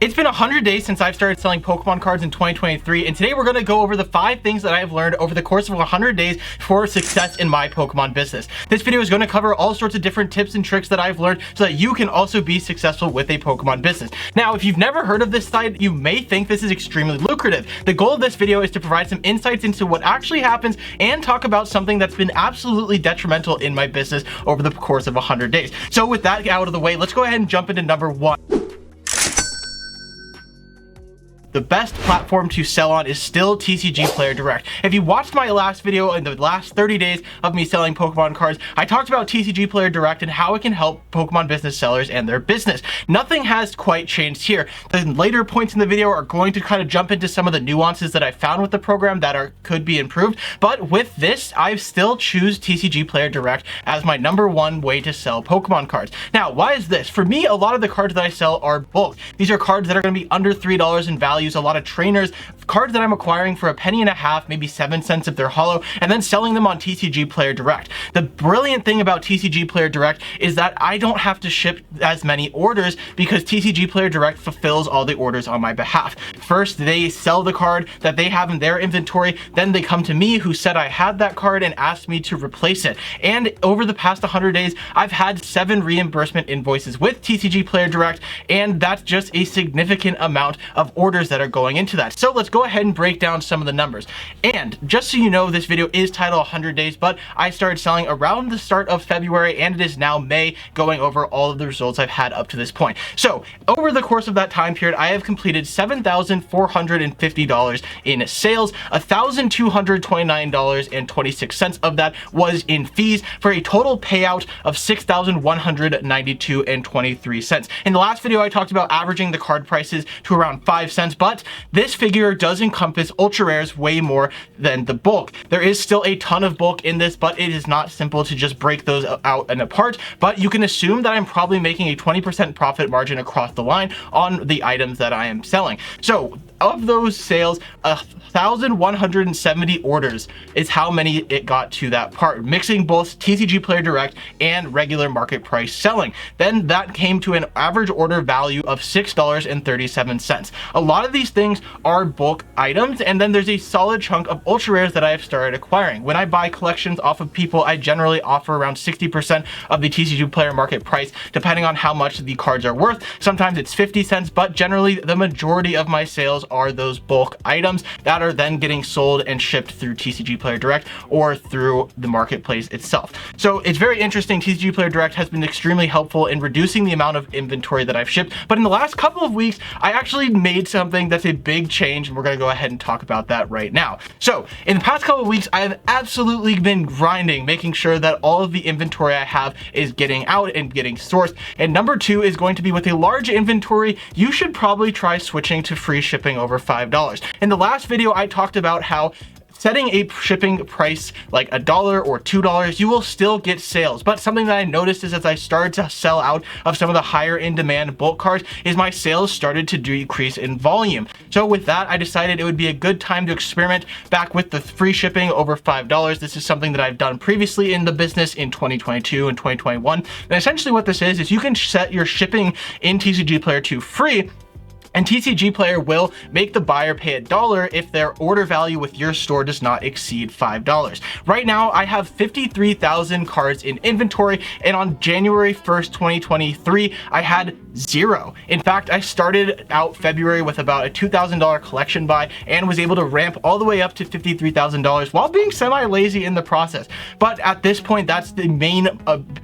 It's been 100 days since I've started selling Pokemon cards in 2023, and today we're going to go over the 5 things that I've learned over the course of 100 days for success in my Pokemon business. This video is going to cover all sorts of different tips and tricks that I've learned so that you can also be successful with a Pokemon business. Now, if you've never heard of this site, you may think this is extremely lucrative. The goal of this video is to provide some insights into what actually happens and talk about something that's been absolutely detrimental in my business over the course of 100 days. So with that out of the way, let's go ahead and jump into number 1. The best platform to sell on is still TCG Player Direct. If you watched my last video in the last 30 days of me selling Pokemon cards, I talked about TCG Player Direct and how it can help Pokemon business sellers and their business. Nothing has quite changed here. The later points in the video are going to kind of jump into some of the nuances that I found with the program that could be improved, but with this, I still choose TCG Player Direct as my number 1 way to sell Pokemon cards. Now, why is this? For me, a lot of the cards that I sell are bulk. These are cards that are going to be under $3 in value. A lot of trainers, cards that I'm acquiring for $0.015, maybe 7 cents if they're hollow, and then selling them on TCG Player Direct. The brilliant thing about TCG Player Direct is that I don't have to ship as many orders because TCG Player Direct fulfills all the orders on my behalf. First, they sell the card that they have in their inventory, then they come to me who said I had that card and asked me to replace it. And over the past 100 days, I've had 7 reimbursement invoices with TCG Player Direct, and that's just a significant amount of orders that are going into that. So let's go ahead and break down some of the numbers. And just so you know, this video is titled 100 days, but I started selling around the start of February and it is now May, going over all of the results I've had up to this point. So over the course of that time period, I have completed $7,450 in sales. $1,229.26 of that was in fees for a total payout of $6,192.23. In the last video, I talked about averaging the card prices to around 5 cents, but this figure does encompass ultra rares way more than the bulk. There is still a ton of bulk in this, but it is not simple to just break those out and apart, but you can assume that I'm probably making a 20% profit margin across the line on the items that I am selling. So of those sales, 1,170 orders is how many it got to that part, mixing both TCG Player Direct and regular market price selling. Then that came to an average order value of $6.37. A lot of these things are bulk items, and then there's a solid chunk of ultra rares that I have started acquiring. When I buy collections off of people, I generally offer around 60% of the TCG Player market price, depending on how much the cards are worth. Sometimes it's 50 cents, but generally the majority of my sales are those bulk items that are then getting sold and shipped through TCG Player Direct or through the marketplace itself. So it's very interesting. TCG Player Direct has been extremely helpful in reducing the amount of inventory that I've shipped, but in the last couple of weeks, I actually made something that's a big change, and we're going to go ahead and talk about that right now. So in the past couple of weeks, I have absolutely been grinding, making sure that all of the inventory I have is getting out and getting sourced. And number 2 is going to be, with a large inventory, you should probably try switching to free shipping over $5. In the last video, I talked about how setting a shipping price like $1 or $2, you will still get sales. But something that I noticed is as I started to sell out of some of the higher in demand bulk cards, is my sales started to decrease in volume. So with that, I decided it would be a good time to experiment back with the free shipping over $5. This is something that I've done previously in the business in 2022 and 2021. And essentially what this is you can set your shipping in TCG Player to free, and TCG Player will make the buyer pay $1 if their order value with your store does not exceed $5. Right now, I have 53,000 cards in inventory, and on January 1st, 2023, I had 0. In fact, I started out February with about a $2,000 collection buy and was able to ramp all the way up to $53,000 while being semi-lazy in the process. But at this point, that's the main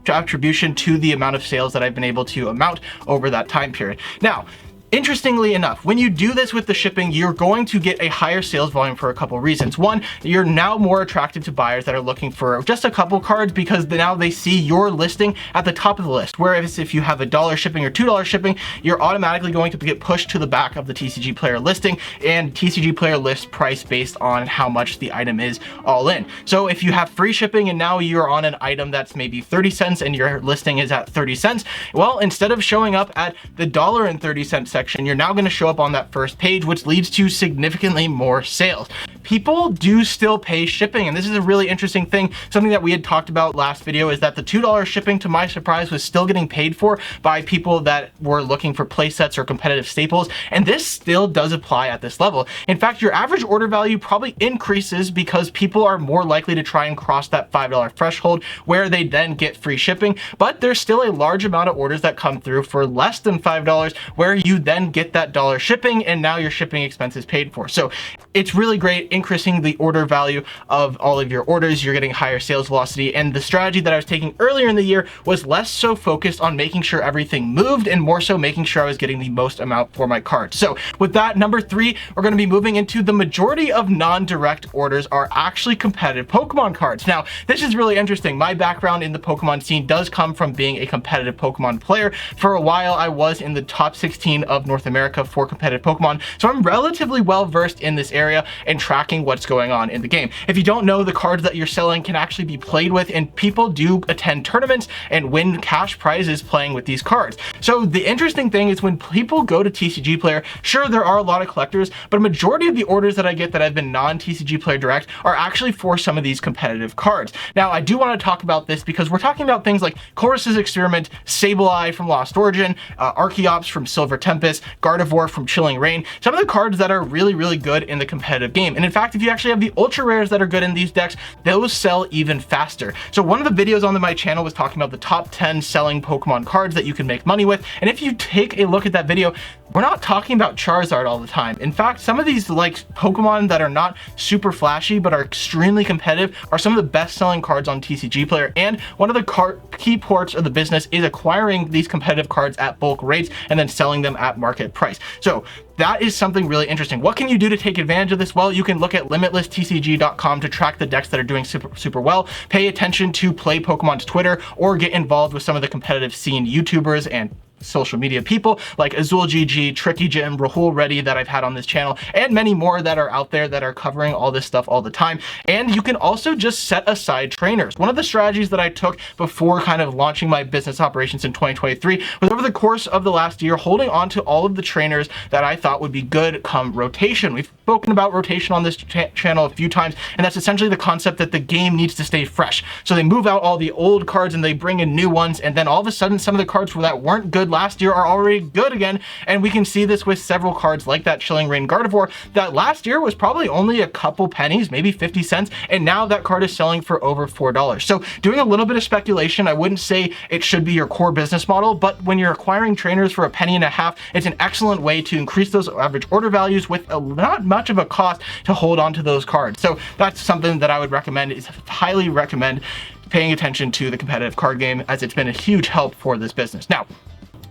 attribution to the amount of sales that I've been able to amount over that time period. Now, interestingly enough, when you do this with the shipping, you're going to get a higher sales volume for a couple reasons. One, you're now more attractive to buyers that are looking for just a couple cards because now they see your listing at the top of the list. Whereas if you have $1 shipping or $2 shipping, you're automatically going to get pushed to the back of the TCG Player listing, and TCG Player lists price based on how much the item is all in. So if you have free shipping and now you're on an item that's maybe 30 cents and your listing is at 30 cents, well, instead of showing up at the $1.30 section, you're now going to show up on that first page, which leads to significantly more sales. people do still pay shipping. And this is a really interesting thing. Something that we had talked about last video is that the $2 shipping, to my surprise, was still getting paid for by people that were looking for play sets or competitive staples. And this still does apply at this level. In fact, your average order value probably increases because people are more likely to try and cross that $5 threshold where they then get free shipping. But there's still a large amount of orders that come through for less than $5 where you then get that dollar shipping and now your shipping expense is paid for. So it's really great, increasing the order value of all of your orders. You're getting higher sales velocity. And the strategy that I was taking earlier in the year was less so focused on making sure everything moved and more so making sure I was getting the most amount for my cards. So with that, number 3, we're going to be moving into the majority of non-direct orders are actually competitive Pokemon cards. Now, this is really interesting. My background in the Pokemon scene does come from being a competitive Pokemon player. For a while, I was in the top 16 of North America for competitive Pokemon. So I'm relatively well versed in this area and tracking what's going on in the game. If you don't know, the cards that you're selling can actually be played with, and people do attend tournaments and win cash prizes playing with these cards. So the interesting thing is when people go to TCG Player, sure, there are a lot of collectors, but a majority of the orders that I get that have been non-TCG Player Direct are actually for some of these competitive cards. Now, I do want to talk about this because we're talking about things like Chorus's Experiment, Sableye from Lost Origin, Archeops from Silver Tempest, Gardevoir from Chilling Reign, some of the cards that are really, really good in the competitive game. And in fact, if you actually have the ultra rares that are good in these decks, those sell even faster. So one of the videos on my channel was talking about the top 10 selling Pokemon cards that you can make money with. And if you take a look at that video, we're not talking about Charizard all the time. In fact, some of these like Pokemon that are not super flashy but are extremely competitive are some of the best selling cards on TCG Player. And one of the key parts of the business is acquiring these competitive cards at bulk rates and then selling them at market price. So that is something really interesting. What can you do to take advantage of this? Well, you can look at limitlesstcg.com to track the decks that are doing super well, pay attention to Play Pokemon's Twitter, or get involved with some of the competitive scene YouTubers and social media people like Azul GG, Tricky Jim, Rahul Reddy that I've had on this channel, and many more that are out there that are covering all this stuff all the time. And you can also just set aside trainers. One of the strategies that I took before kind of launching my business operations in 2023 was over the course of the last year holding on to all of the trainers that I thought would be good come rotation. We've spoken about rotation on this channel a few times, and that's essentially the concept that the game needs to stay fresh. So they move out all the old cards and they bring in new ones, and then all of a sudden some of the cards that weren't good last year are already good again. And we can see this with several cards like that Chilling Reign Gardevoir that last year was probably only a couple pennies, maybe 50 cents, and now that card is selling for over $4. So doing a little bit of speculation, I wouldn't say it should be your core business model, but when you're acquiring trainers for a penny and a half, it's an excellent way to increase those average order values with not much of a cost to hold on to those cards. So that's something that I would recommend, is highly recommend paying attention to the competitive card game, as it's been a huge help for this business. Now,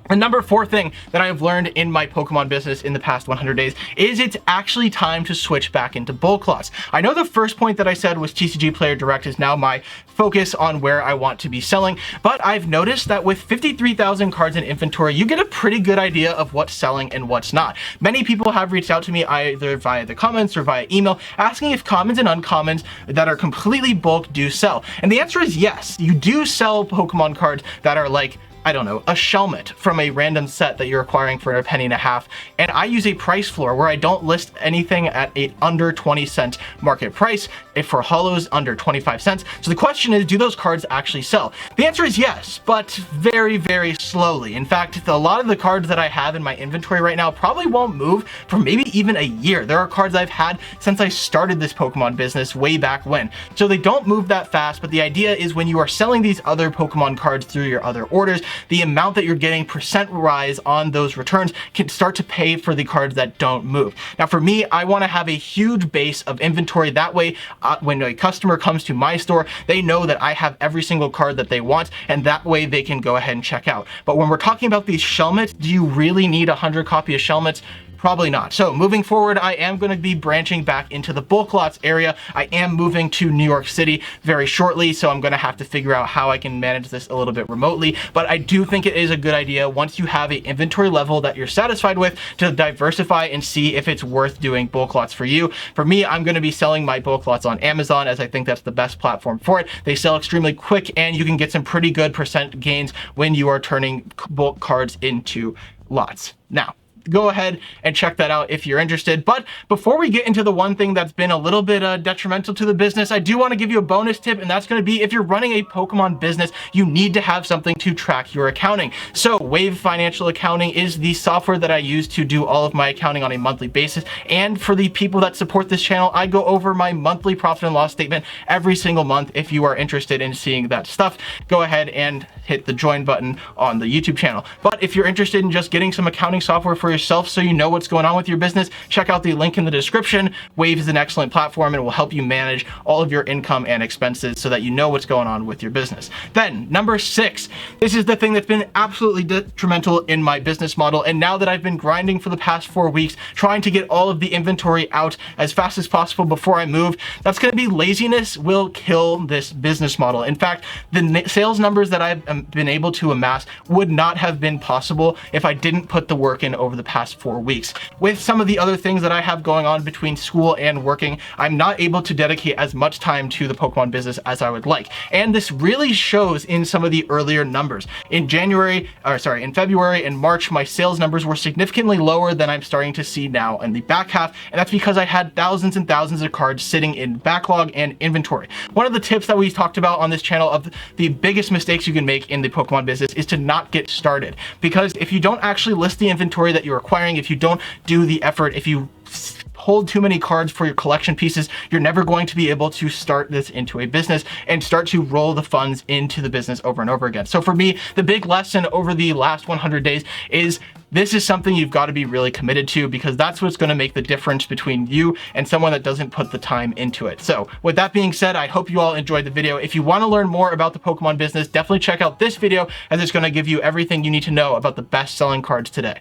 the number 4 thing that I have learned in my Pokemon business in the past 100 days is it's actually time to switch back into bulk lots. I know the first point that I said was TCG Player Direct is now my focus on where I want to be selling, but I've noticed that with 53,000 cards in inventory, you get a pretty good idea of what's selling and what's not. Many people have reached out to me either via the comments or via email asking if commons and uncommons that are completely bulk do sell. And the answer is yes, you do sell Pokemon cards that are like, I don't know, a Shelmet from a random set that you're acquiring for a penny and a half. And I use a price floor where I don't list anything at a under 20-cent market price, if for holos under 25 cents. So the question is, do those cards actually sell? The answer is yes, but very, very slowly. In fact, a lot of the cards that I have in my inventory right now probably won't move for maybe even a year. There are cards I've had since I started this Pokemon business way back when. So they don't move that fast, but the idea is when you are selling these other Pokemon cards through your other orders, the amount that you're getting percent rise on those returns can start to pay for the cards that don't move. Now for me, I want to have a huge base of inventory. That way, when a customer comes to my store, they know that I have every single card that they want, and that way they can go ahead and check out. But when we're talking about these Shelmets, do you really need 100 copy of Shelmets? Probably not. So moving forward, I am going to be branching back into the bulk lots area. I am moving to New York City very shortly, so I'm going to have to figure out how I can manage this a little bit remotely. But I do think it is a good idea, once you have an inventory level that you're satisfied with, to diversify and see if it's worth doing bulk lots for you. For me, I'm going to be selling my bulk lots on Amazon, as I think that's the best platform for it. They sell extremely quick, and you can get some pretty good percent gains when you are turning bulk cards into lots. Now, go ahead and check that out if you're interested. But before we get into the one thing that's been a little bit detrimental to the business, I do want to give you a bonus tip, and that's going to be if you're running a Pokemon business, you need to have something to track your accounting. So Wave Financial Accounting is the software that I use to do all of my accounting on a monthly basis. And for the people that support this channel, I go over my monthly profit and loss statement every single month. If you are interested in seeing that stuff, go ahead and hit the join button on the YouTube channel. But if you're interested in just getting some accounting software for yourself so you know what's going on with your business, check out the link in the description. Wave is an excellent platform and will help you manage all of your income and expenses so that you know what's going on with your business. Then number 6, this is the thing that's been absolutely detrimental in my business model. And now that I've been grinding for the past 4 weeks, trying to get all of the inventory out as fast as possible before I move, that's going to be laziness will kill this business model. In fact, the sales numbers that I've been able to amass would not have been possible if I didn't put the work in over the past 4 weeks. With some of the other things that I have going on between school and working, I'm not able to dedicate as much time to the Pokemon business as I would like. And this really shows in some of the earlier numbers. In February and March, my sales numbers were significantly lower than I'm starting to see now in the back half, and that's because I had thousands and thousands of cards sitting in backlog and inventory. One of the tips that we talked about on this channel of the biggest mistakes you can make in the Pokemon business is to not get started. Because if you don't actually list the inventory that you're acquiring, if you don't do the effort, if you hold too many cards for your collection pieces, you're never going to be able to start this into a business and start to roll the funds into the business over and over again. So for me, the big lesson over the last 100 days is this is something you've got to be really committed to, because that's what's going to make the difference between you and someone that doesn't put the time into it. So with that being said, I hope you all enjoyed the video. If you want to learn more about the Pokemon business, definitely check out this video, as it's going to give you everything you need to know about the best selling cards today.